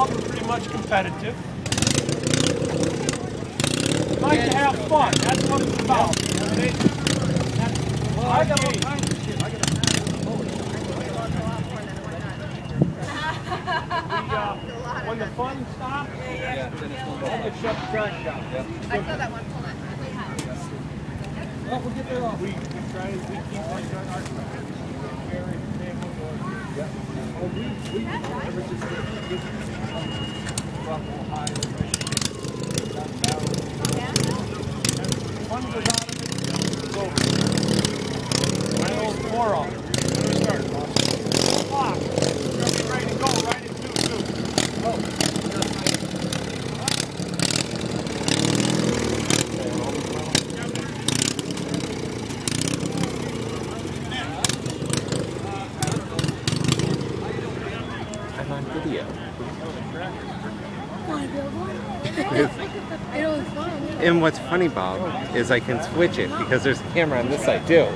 of them are pretty much competitive. Like to have fun. That's what it's about. I got all kinds of shit. When the fun stops, we'll shut the trash down. I saw that one. Hold on. Well, we'll get there off. We try to keep our very stable. Fun goes out of it. It's over. My old 4 of them. When we start, clock. You're ready to go right in 2-2. Oh. I'm on video. And what's funny, Bob, is I can switch it because there's a camera on this side too.